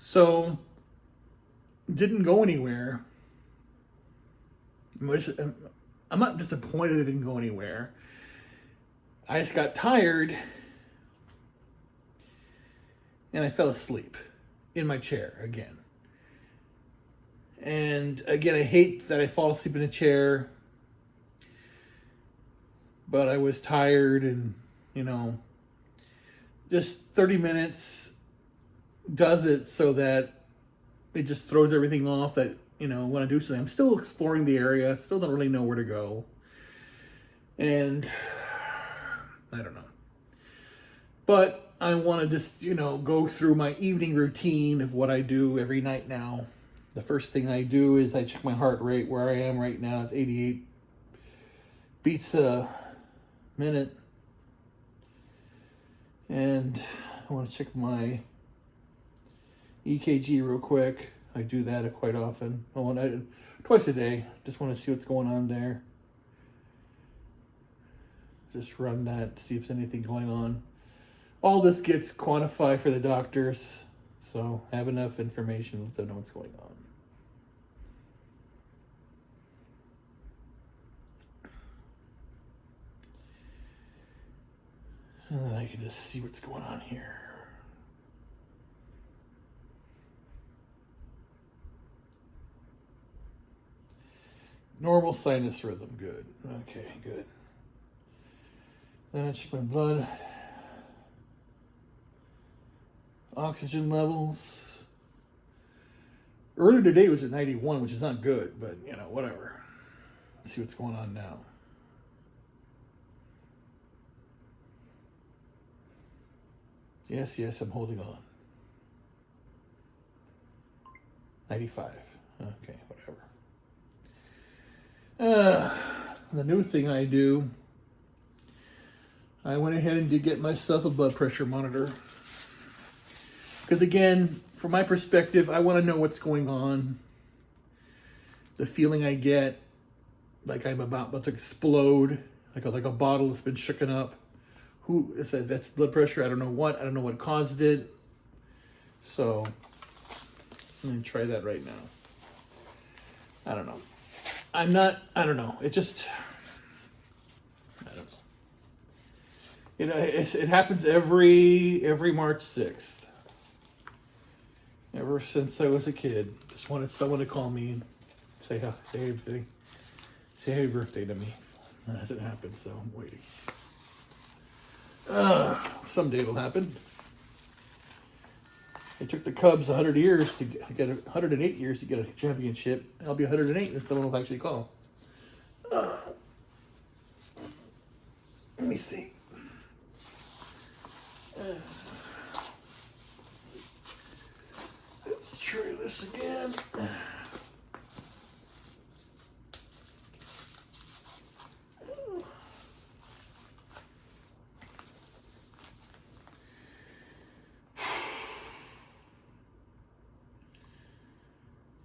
So, didn't go anywhere. I'm not disappointed it didn't go anywhere. I just got tired and I fell asleep in my chair again. And again, I hate that I fall asleep in a chair, but I was tired and, you know, just 30 minutes does it so that it just throws everything off that, when I do something. I'm still exploring the area, still don't really know where to go. And I don't know. But I want to just, go through my evening routine of what I do every night now. The first thing I do is I check my heart rate. Where I am right now, it's 88 beats a minute. And I want to check my EKG real quick. I do that quite often. Twice a day. Just want to see what's going on there. Just run that, see if there's anything going on. All this gets quantified for the doctors, so have enough information to let them know what's going on. And then I can just see what's going on here. Normal sinus rhythm, good. Okay, good. Then I check my blood. Oxygen levels. Earlier today it was at 91, which is not good, but whatever. Let's see what's going on now. Yes, I'm holding on. 95. Okay, whatever. The new thing I do, I went ahead and did get myself a blood pressure monitor. Because again, from my perspective, I want to know what's going on. The feeling I get, like I'm about to explode, like a bottle that's been shooken up. Who is that? That's blood pressure. I don't know what. I don't know what caused it. So I'm gonna try that right now. I don't know. I don't know. It just, I don't know. It happens every March 6th. Ever since I was a kid, just wanted someone to call me and say happy birthday to me. It hasn't happened, so I'm waiting. Someday it'll happen. It took the Cubs 100 years to get 108 years to get a championship. I'll be 108 and someone will actually call. Let me see. Let's try this again.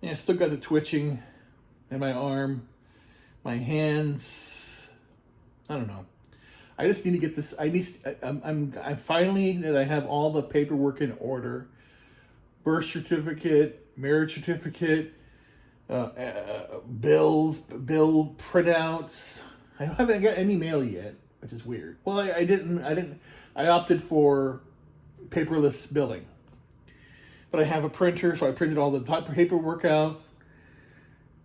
Yeah, I still got the twitching in my arm, my hands. I don't know. I just need to get this. I'm finally that I have all the paperwork in order. Birth certificate, marriage certificate, bill printouts. I haven't got any mail yet, which is weird. Well, I didn't. I opted for paperless billing. But I have a printer, so I printed all the paperwork out.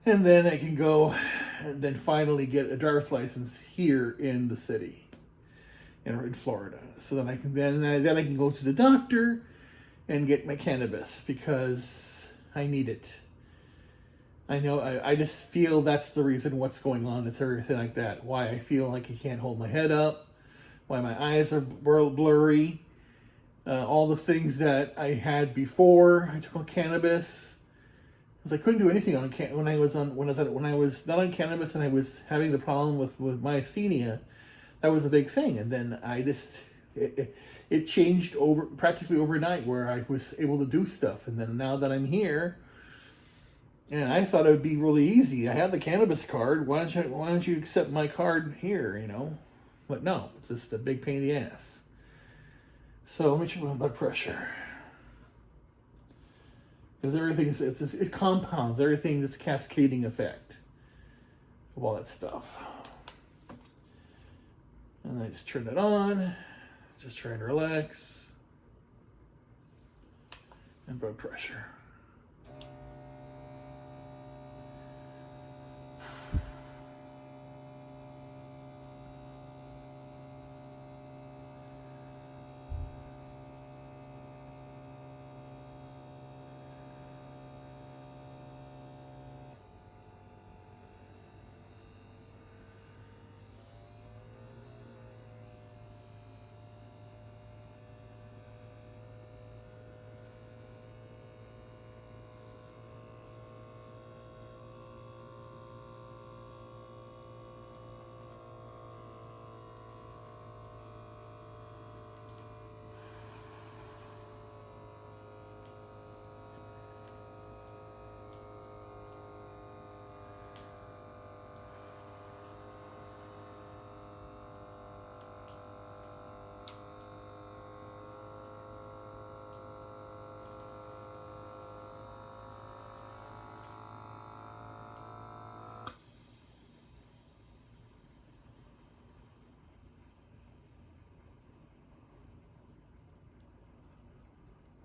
And then I can go and then finally get a driver's license here in the city, in Florida. So then I can go to the doctor and get my cannabis because I need it. I know, I just feel that's the reason what's going on. It's everything like that. Why I feel like I can't hold my head up. Why my eyes are blurry. All the things that I had before I took on cannabis, because I couldn't do anything on when I was not on cannabis and I was having the problem with myasthenia. That was a big thing, and then it changed practically overnight where I was able to do stuff, and then now that I'm here, and I thought it would be really easy. I have the cannabis card. Why don't you accept my card here? But no, it's just a big pain in the ass. So let me check my blood pressure. Because it compounds, everything, this cascading effect of all that stuff. And I just turn that on, just try and relax. And blood pressure.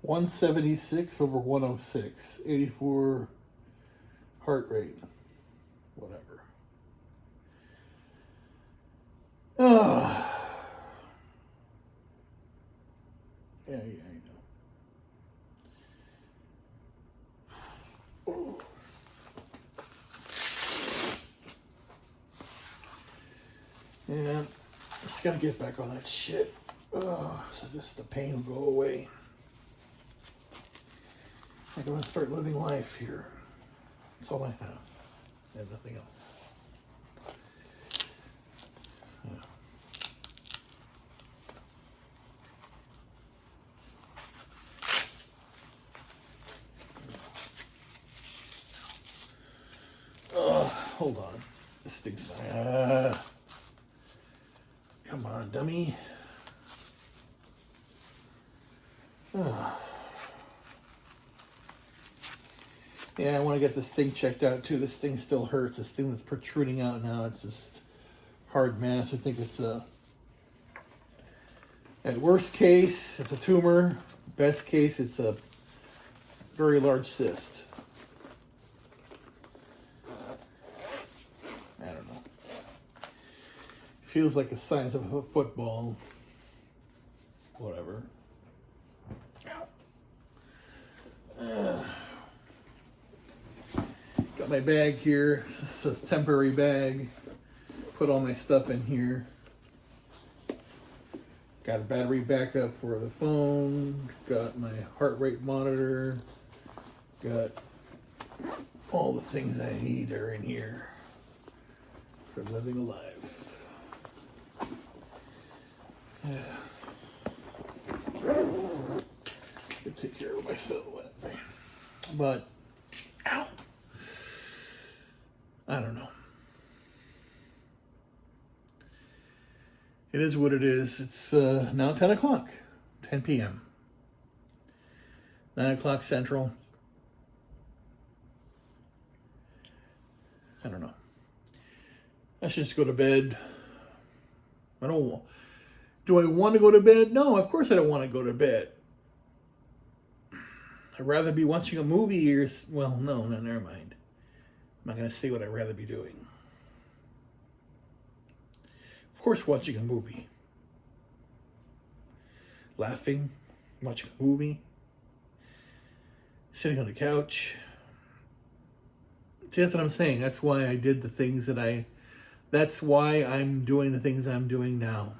(176/106), 84 heart rate, whatever. Yeah, I know. Yeah, just gotta get back on that shit. So just the pain will go away. I'm gonna start living life here. That's all I have. I have nothing else. Yeah. Hold on. This thing's come on, dummy. Yeah, I want to get this thing checked out too. This thing still hurts. This thing that's protruding out now, it's just hard mass. I think it's at worst case, it's a tumor. Best case, it's a very large cyst. I don't know. Feels like the size of a football. Whatever. Got my bag here. This is a temporary bag. Put all my stuff in here. Got a battery backup for the phone. Got my heart rate monitor. Got all the things I need are in here for living a life. Yeah. Could take care of myself. But, ow. I don't know. It is what it is. It's now 10 o'clock, 10 p.m. 9 o'clock Central. I don't know. I should just go to bed. I don't. Do I want to go to bed? No, of course I don't want to go to bed. I'd rather be watching a movie or... Well, no, never mind. I'm not going to say what I'd rather be doing. Of course, watching a movie. Laughing, watching a movie. Sitting on the couch. See, that's what I'm saying. That's why I did the things that I... That's why I'm doing the things I'm doing now.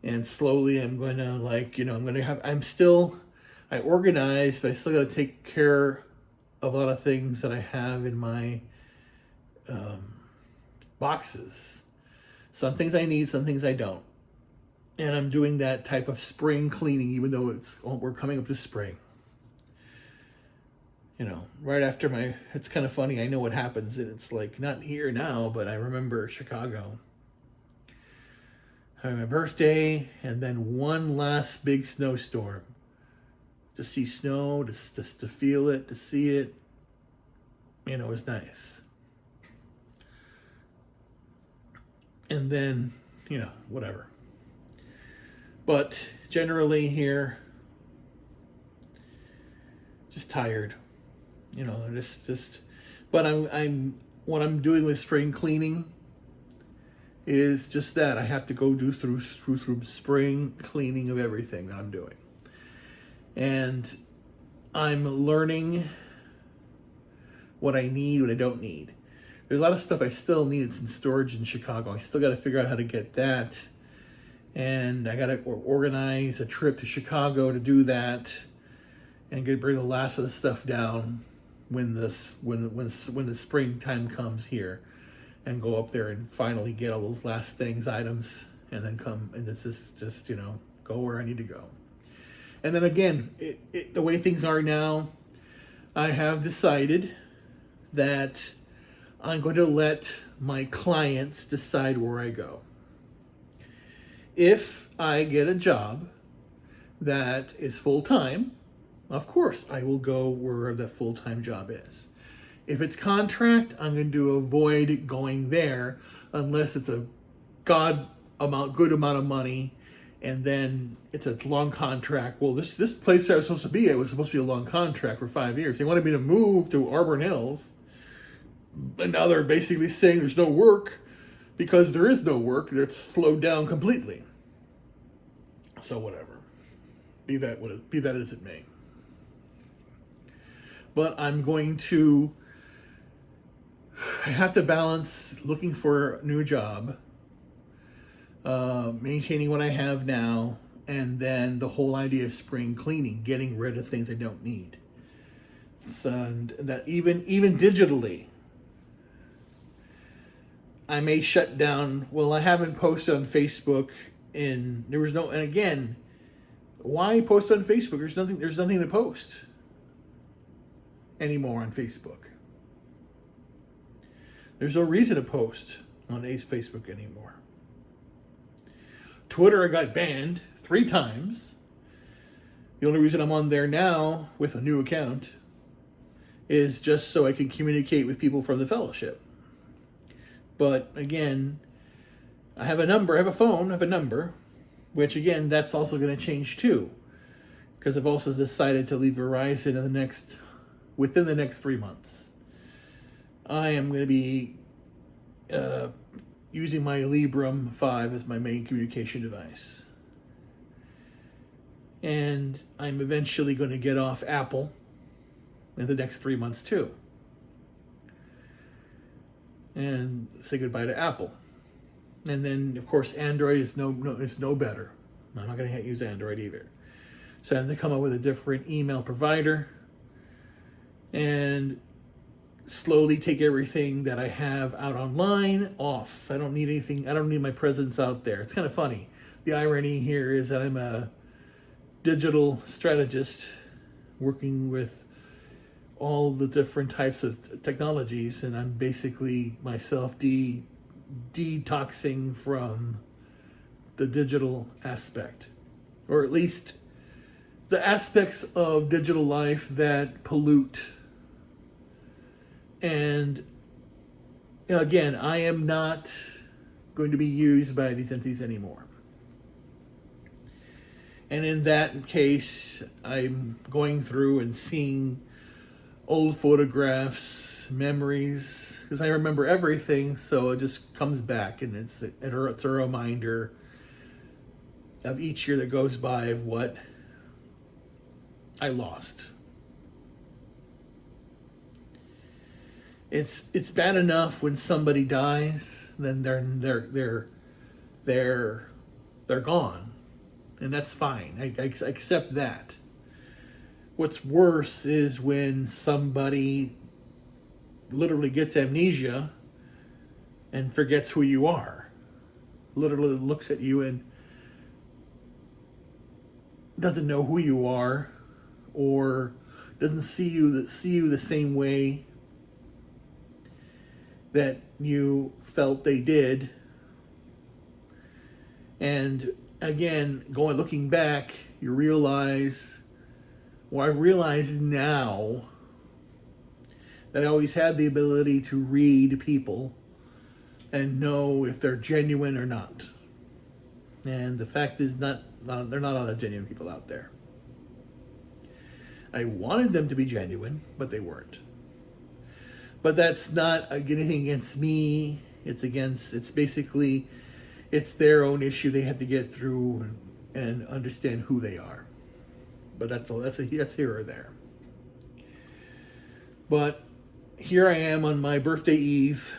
And slowly I'm going to I organized, but I still got to take care of a lot of things that I have in my boxes. Some things I need, some things I don't. And I'm doing that type of spring cleaning, even though we're coming up to spring. You know, right after it's kind of funny, I know what happens, and it's like, not here now, but I remember Chicago. having my birthday, and then one last big snowstorm. To see snow, just to feel it, to see it, it was nice. And then, whatever. But generally here, just tired. Just. But what I'm doing with spring cleaning is just that I have to go through spring cleaning of everything that I'm doing, and I'm learning what I need, what I don't need. There's a lot of stuff I still need. It's in storage in Chicago. I still got to figure out how to get that, and I got to organize a trip to Chicago to do that, and bring the last of the stuff down when the springtime comes here, and go up there and finally get all those last items, and then come and just go where I need to go. And then again, the way things are now, I have decided that I'm going to let my clients decide where I go. If I get a job that is full-time, of course I will go where the full-time job is. If it's contract, I'm going to avoid going there unless it's a good amount of money, and then it's a long contract. Well, this place I was supposed to be at was supposed to be a long contract for 5 years. They wanted me to move to Auburn Hills, and now they're basically saying there's no work because there is no work. It's slowed down completely. So whatever, be that as it may. But I have to balance looking for a new job, maintaining what I have now, and then the whole idea of spring cleaning, getting rid of things I don't need. And that even digitally, I may shut down. Well, I haven't posted on Facebook, and again, why post on Facebook? There's nothing to post anymore on Facebook. There's no reason to post on Facebook anymore. Twitter, I got banned 3 times. The only reason I'm on there now with a new account is just so I can communicate with people from the fellowship. But again, I have a phone, which again, that's also going to change too, because I've also decided to leave Verizon within the next 3 months. I am going to be using my Librem 5 as my main communication device. And I'm eventually going to get off Apple in the next 3 months too. And say goodbye to Apple. And then, of course, Android is no better. I'm not going to use Android either. So I have to come up with a different email provider and slowly take everything that I have out online off. I don't need anything. I don't need my presence out there. It's kind of funny. The irony here is that I'm a digital strategist working with all the different types of technologies, and I'm basically myself detoxing from the digital aspect, or at least the aspects of digital life that pollute. And again, I am not going to be used by these entities anymore. And in that case, I'm going through and seeing old photographs, memories, because I remember everything, so it just comes back, and it's a reminder of each year that goes by of what I lost. It's bad enough when somebody dies, then they're gone, and that's fine. I accept that. What's worse is when somebody literally gets amnesia and forgets who you are. Literally looks at you and doesn't know who you are, or doesn't see you the same way that you felt they did, And again, looking back, you realize, or I realize now, that I always had the ability to read people and know if they're genuine or not. And the fact is, they're not a lot of genuine people out there. I wanted them to be genuine, but they weren't. But that's not anything against me. It's basically, it's their own issue they have to get through and understand who they are. But that's here or there. But here I am on my birthday eve,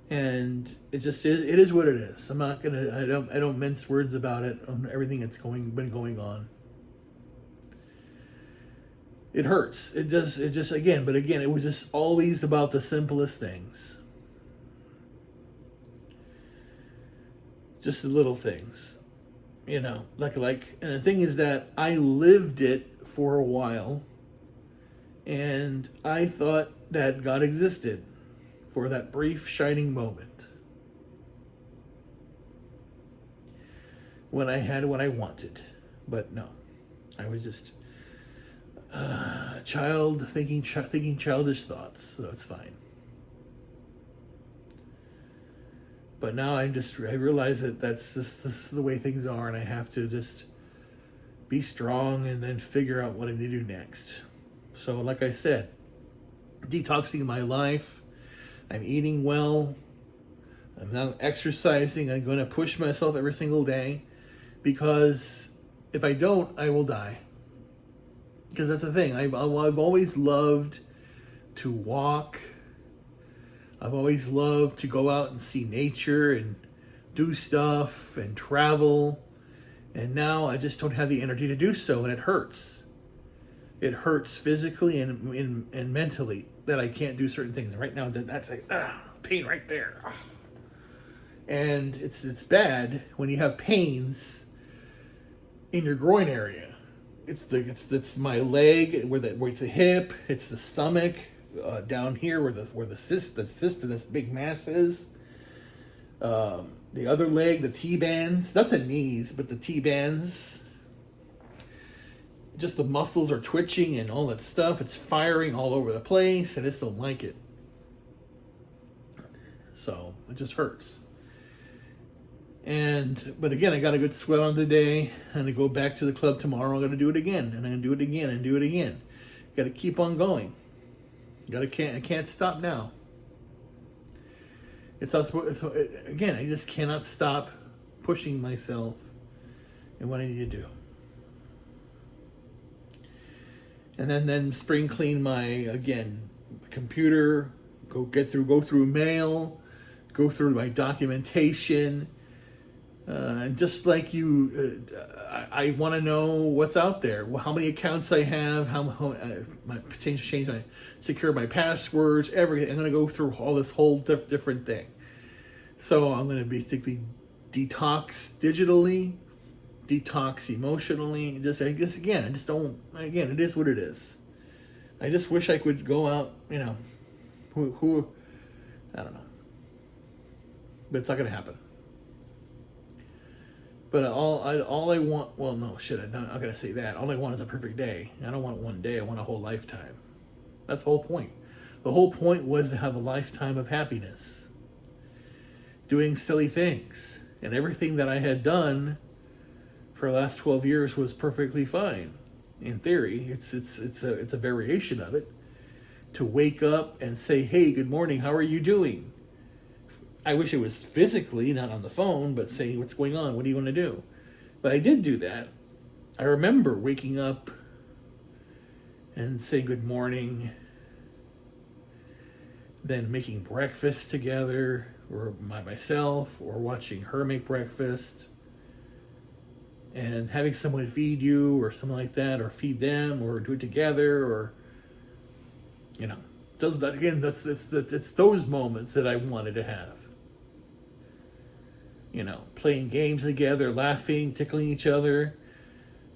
and it is what it is. I don't mince words about it on everything that's been going on. It hurts. It just again, it was just always about the simplest things. Just the little things. And the thing is that I lived it for a while, and I thought that God existed for that brief shining moment when I had what I wanted. But no, I was just a child thinking childish thoughts, so it's fine. But now I realize that this is the way things are, and I have to just be strong and then figure out what I need to do next. So, like I said, detoxing my life. I'm eating well. I'm now exercising. I'm going to push myself every single day, because if I don't, I will die. Because that's the thing. I've always loved to walk. I've always loved to go out and see nature and do stuff and travel. And now I just don't have the energy to do so, and it hurts. It hurts physically and mentally that I can't do certain things. And right now, that's like pain right there. And it's bad when you have pains in your groin area. It's my leg where it's the hip. It's the stomach down here where the cyst, this big mass is. The other leg, the T-bands, not the knees, but the T-bands. Just the muscles are twitching and all that stuff. It's firing all over the place, and I just don't like it. So it just hurts. But again, I got a good sweat on today. I'm gonna go back to the club tomorrow. I'm gonna do it again, and I'm gonna do it again and do it again. Got to keep on going. I can't stop now. Again, I just cannot stop pushing myself and what I need to do. And then spring clean my computer, go through mail, go through my documentation, and just like you, I want to know what's out there, how many accounts I have, secure my passwords, everything. I'm going to go through all this whole different thing. So I'm going to basically detox digitally, detox emotionally. It is what it is. I just wish I could go out, I don't know. But it's not going to happen. But all I want, I'm not going to say that. All I want is a perfect day. I don't want one day, I want a whole lifetime. That's the whole point. The whole point was to have a lifetime of happiness. Doing silly things. And everything that I had done for the last 12 years was perfectly fine. In theory, it's a variation of it. To wake up and say, hey, good morning, how are you doing? I wish it was physically, not on the phone, but say, what's going on? What do you want to do? But I did do that. I remember waking up and saying good morning, then making breakfast together, or by myself, or watching her make breakfast, and having someone feed you, or something like that, or feed them, or do it together, or, it's those moments that I wanted to have. Playing games together, laughing, tickling each other,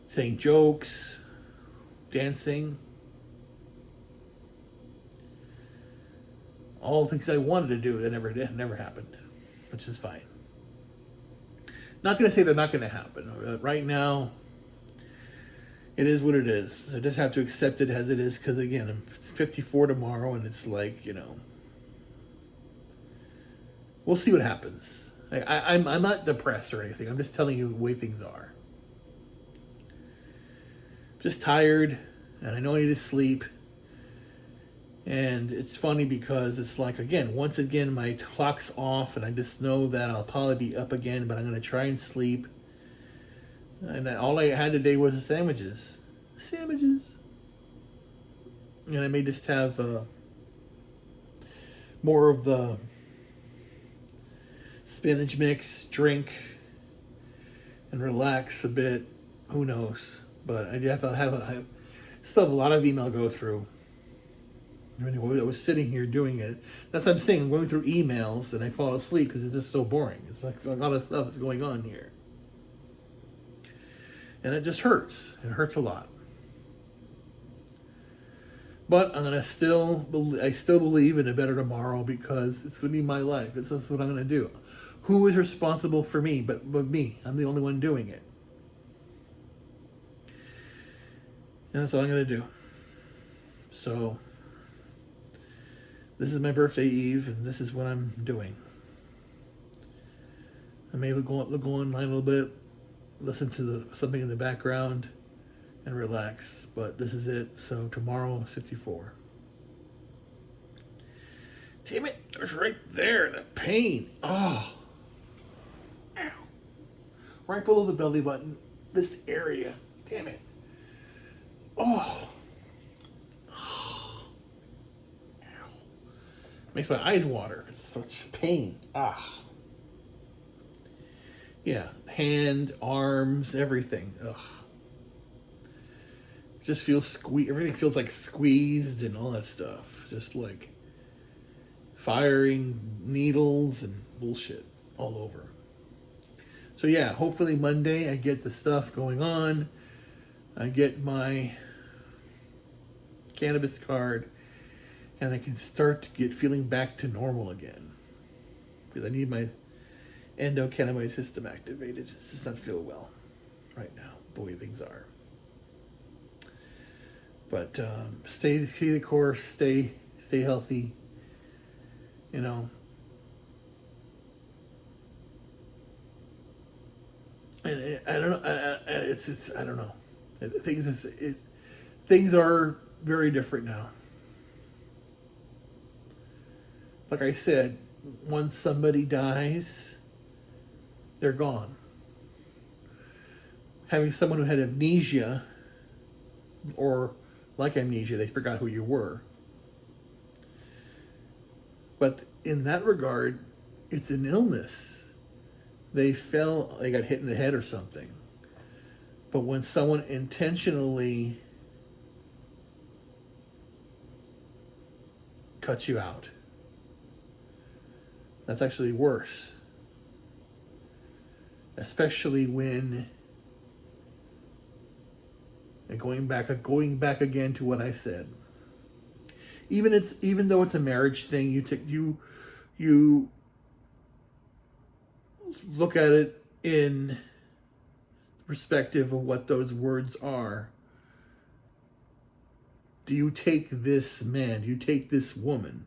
saying jokes, dancing. All things I wanted to do that never happened, which is fine. Not going to say they're not going to happen. Right now, it is what it is. I just have to accept it as it is because, again, it's 54 tomorrow, and it's like, we'll see what happens. I'm not depressed or anything. I'm just telling you the way things are. Just tired, and I know I need to sleep. And it's funny because it's like, again, once again, my clock's off, and I just know that I'll probably be up again, but I'm going to try and sleep. And all I had today was the sandwiches. And I may just have more of the spinach mix, drink, and relax a bit. Who knows? But I still have a lot of email to go through. I was sitting here doing it. That's what I'm saying. I'm going through emails and I fall asleep because it's just so boring. It's like a lot of stuff is going on here. And it just hurts. It hurts a lot. But I still believe in a better tomorrow because it's going to be my life. It's just what I'm going to do. Who is responsible for me but me? I'm the only one doing it. And that's all I'm going to do. So, this is my birthday eve, and this is what I'm doing. I may go online a little bit, listen to something in the background, and relax. But this is it. So tomorrow, 54. Damn it! It was right there. That pain. Oh. Ow. Right below the belly button. This area. Damn it. Oh. Makes my eyes water. It's such pain. Yeah, hand, arms, everything. Ugh. Just feels squeezed. Everything feels like squeezed and all that stuff. Just like firing needles and bullshit all over. So yeah, hopefully Monday I get the stuff going on. I get my cannabis card. And I can start to get feeling back to normal again. Because I need my endocannabinoid system activated. It does not feel well right now, the way things are. But stay the course, stay healthy. I don't know. I don't know. Things are very different now. Like I said, once somebody dies, they're gone. Having someone who had amnesia, or like amnesia, they forgot who you were. But in that regard, it's an illness. They got hit in the head or something. But when someone intentionally cuts you out, that's actually worse. Especially when, and going back again to what I said. Even though it's a marriage thing, you look at it in perspective of what those words are. Do you take this man? Do you take this woman?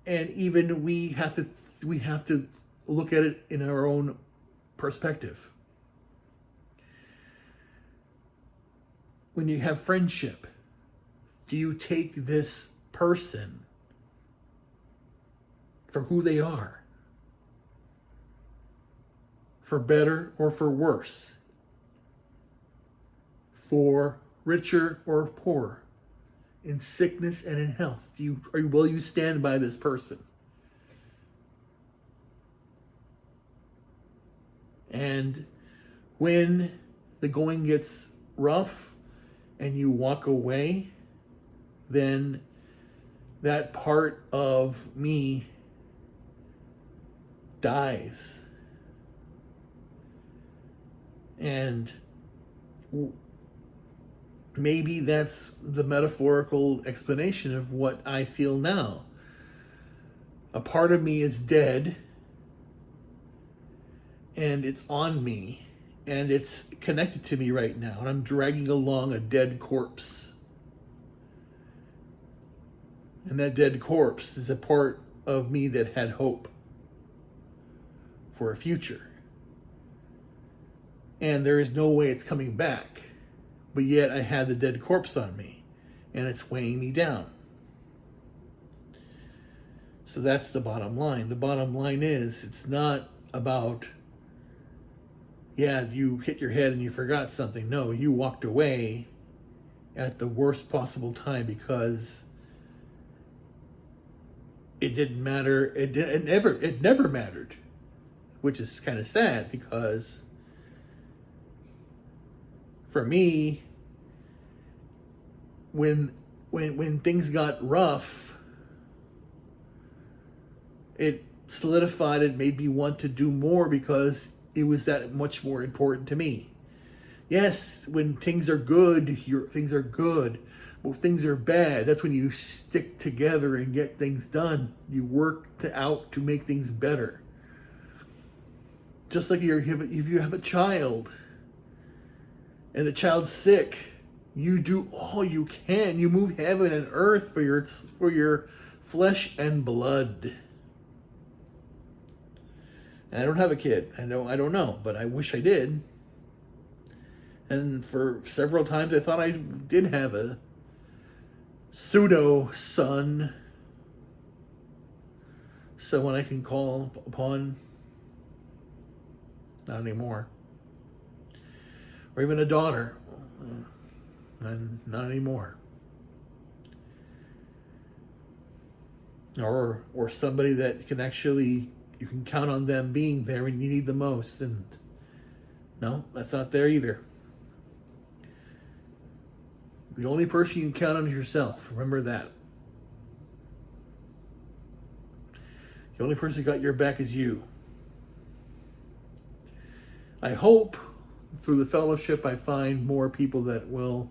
And even we have to look at it in our own perspective. When you have friendship, do you take this person for who they are? For better or for worse? For richer or poorer? In sickness and in health, will you stand by this person? And when the going gets rough and you walk away, then that part of me dies. And maybe that's the metaphorical explanation of what I feel now. A part of me is dead, and it's on me, and it's connected to me right now, and I'm dragging along a dead corpse. And that dead corpse is a part of me that had hope for a future. And there is no way it's coming back. But yet I had the dead corpse on me, and it's weighing me down. So that's the bottom line. The bottom line is, it's not about, yeah, you hit your head and you forgot something. No, you walked away at the worst possible time because it didn't matter. It never mattered, which is kind of sad, because for me, when things got rough, it solidified and made me want to do more because it was that much more important to me. Yes, when things are good, things are good. When things are bad, that's when you stick together and get things done. You work out to make things better. Just like if you have a child and the child's sick, you do all you can. You move heaven and earth for your flesh and blood. And I don't have a kid. I don't know, but I wish I did. And for several times I thought I did have a pseudo son, someone I can call upon. Not anymore. Or even a daughter. And not anymore. Or somebody that can actually, you can count on them being there when you need the most. And no, that's not there either. The only person you can count on is yourself. Remember that. The only person who got your back is you. I hope through the fellowship I find more people that will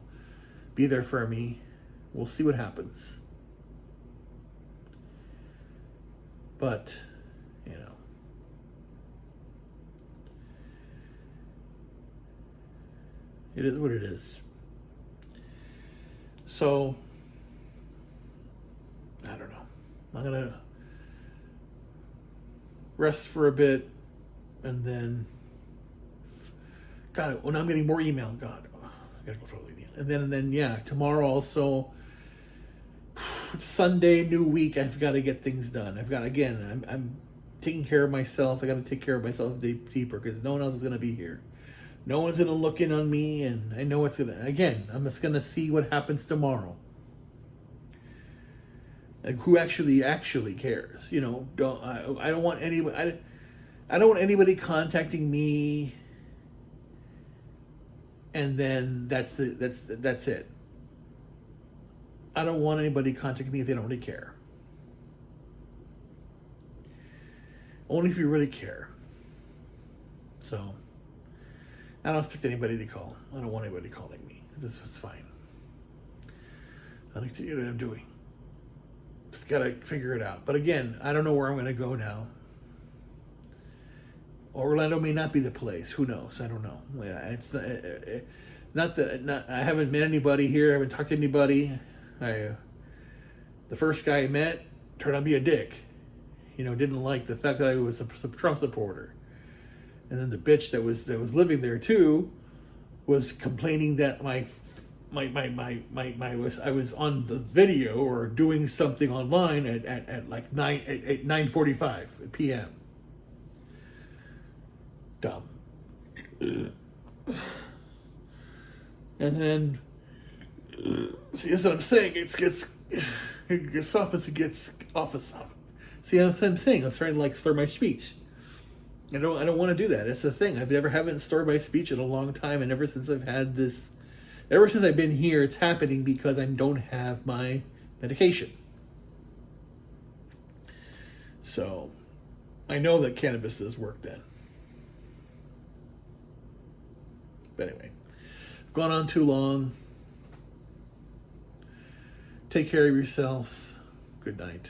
be there for me. We'll see what happens. But, it is what it is. So, I don't know. I'm going to rest for a bit, and then, God, when I'm getting more email, God, I gotta go totally email. And then, yeah, tomorrow also, it's Sunday, new week. I've got to get things done. I'm taking care of myself. I got to take care of myself deeper, because no one else is going to be here. No one's going to look in on me, and I know it's going to, again, I'm just going to see what happens tomorrow. Like, who actually cares? I don't want anybody, I don't want anybody contacting me, and then that's it. I don't want anybody contacting me if they don't really care. Only if you really care. So, I don't expect anybody to call. I don't want anybody calling me. It's fine. I like to do what I'm doing. Just gotta figure it out. But again, I don't know where I'm gonna go now. Orlando may not be the place. Who knows? I don't know. Yeah, it's not I haven't met anybody here. I haven't talked to anybody. The first guy I met turned out to be a dick. Didn't like the fact that I was a Trump supporter. And then the bitch that was living there too was complaining that I was on the video or doing something online at like 9:45 p.m. Dumb. And then, see, that's what I'm saying. It gets off as it gets off. See, that's what I'm saying. I'm trying to slur my speech. I don't want to do that. It's the thing. Haven't slurred my speech in a long time, and ever since I've been here, it's happening because I don't have my medication. So, I know that cannabis does work then. But anyway, I've gone on too long. Take care of yourselves. Good night.